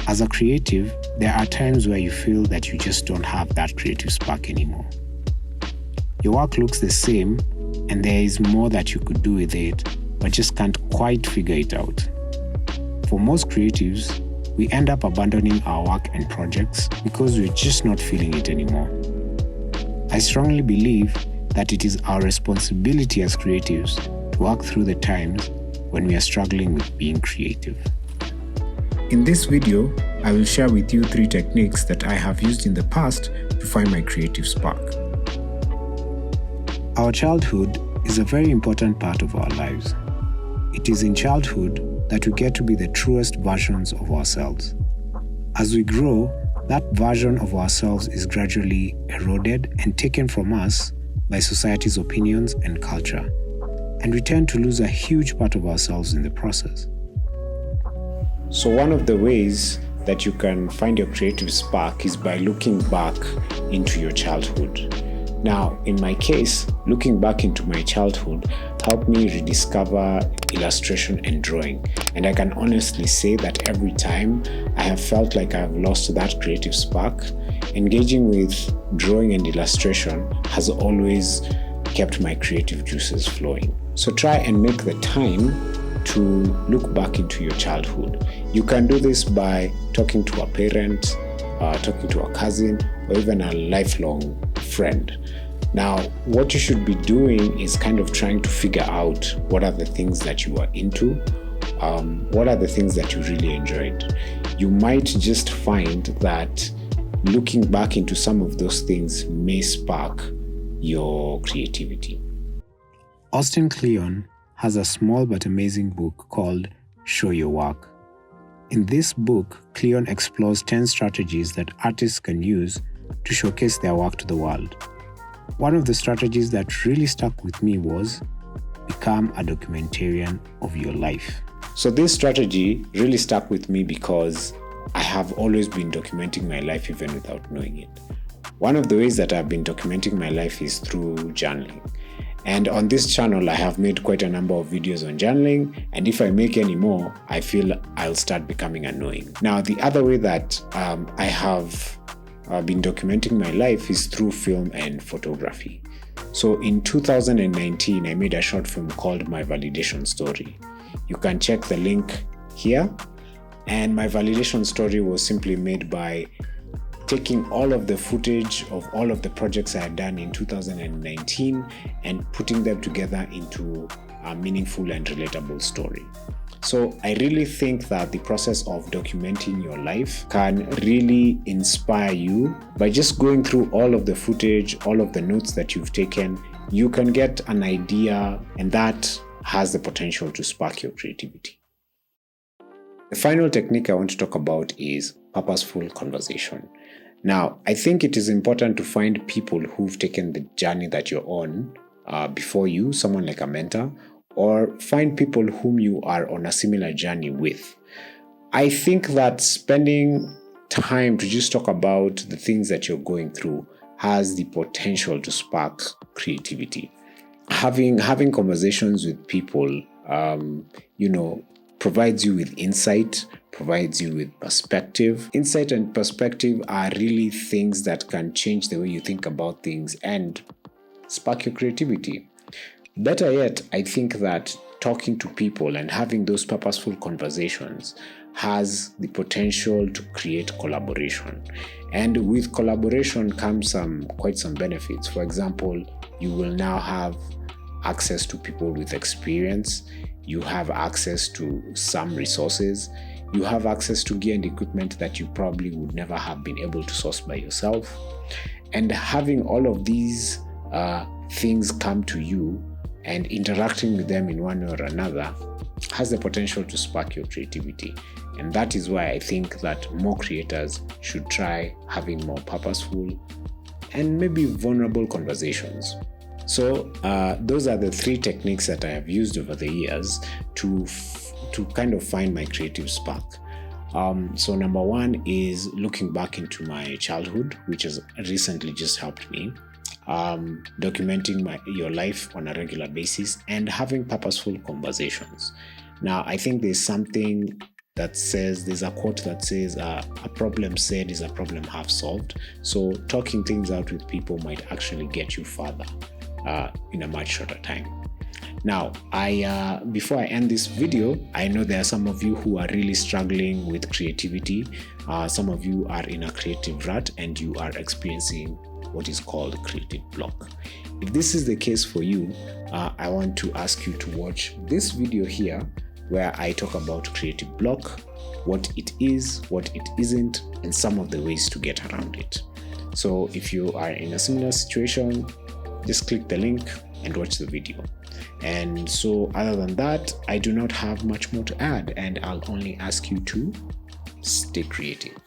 As a creative, there are times where you feel that you just don't have that creative spark anymore. Your work looks the same, and there is more that you could do with it, but just can't quite figure it out. For most creatives, we end up abandoning our work and projects because we're just not feeling it anymore. I strongly believe that it is our responsibility as creatives to work through the times when we are struggling with being creative. In this video, I will share with you 3 techniques that I have used in the past to find my creative spark. Our childhood is a very important part of our lives. It is in childhood that we get to be the truest versions of ourselves. As we grow, that version of ourselves is gradually eroded and taken from us by society's opinions and culture, and we tend to lose a huge part of ourselves in the process. So one of the ways that you can find your creative spark is by looking back into your childhood. Now, in my case, looking back into my childhood helped me rediscover illustration and drawing. And I can honestly say that every time I have felt like I've lost that creative spark, engaging with drawing and illustration has always kept my creative juices flowing. So try and make the time to look back into your childhood. You can do this by talking to a parent, talking to a cousin, or even a lifelong friend. Now, what you should be doing is kind of trying to figure out what are the things that you are into, what are the things that you really enjoyed. You might just find that looking back into some of those things may spark your creativity. Austin Kleon has a small but amazing book called Show Your Work. In this book, Kleon explores 10 strategies that artists can use to showcase their work to the world. One of the strategies that really stuck with me was become a documentarian of your life. So this strategy really stuck with me because I have always been documenting my life even without knowing it. One of the ways that I've been documenting my life is through journaling. And on this channel, I have made quite a number of videos on journaling, and if I make any more, I feel I'll start becoming annoying. Now, the other way that I have been documenting my life is through film and photography. So in 2019, I made a short film called My Validation Story. You can check the link here. And my validation story was simply made by taking all of the footage of all of the projects I had done in 2019 and putting them together into a meaningful and relatable story. So I really think that the process of documenting your life can really inspire you. By just going through all of the footage, all of the notes that you've taken, you can get an idea, and that has the potential to spark your creativity. The final technique I want to talk about is purposeful conversation. Now, I think it is important to find people who've taken the journey that you're on before you, someone like a mentor, or find people whom you are on a similar journey with. I think that spending time to just talk about the things that you're going through has the potential to spark creativity. Having conversations with people, provides you with insight, provides you with perspective. Insight and perspective are really things that can change the way you think about things and spark your creativity. Better yet, I think that talking to people and having those purposeful conversations has the potential to create collaboration. And with collaboration comes quite some benefits. For example, you will now have access to people with experience. You have access to some resources. You have access to gear and equipment that you probably would never have been able to source by yourself. And having all of these things come to you and interacting with them in one way or another has the potential to spark your creativity. And that is why I think that more creators should try having more purposeful and maybe vulnerable conversations. So those are the 3 techniques that I have used over the years to kind of find my creative spark. So number 1 is looking back into my childhood, which has recently just helped me. Documenting your life on a regular basis and having purposeful conversations. Now, I think there's something that says, there's a quote that says, a problem said is a problem half solved. So talking things out with people might actually get you further in a much shorter time. Now, before I end this video, I know there are some of you who are really struggling with creativity. Some of you are in a creative rut and you are experiencing what is called creative block. If this is the case for you, I want to ask you to watch this video here, where I talk about creative block, what it is, what it isn't, and some of the ways to get around it. So if you are in a similar situation, just click the link and watch the video. And so other than that, I do not have much more to add, and I'll only ask you to stay creative.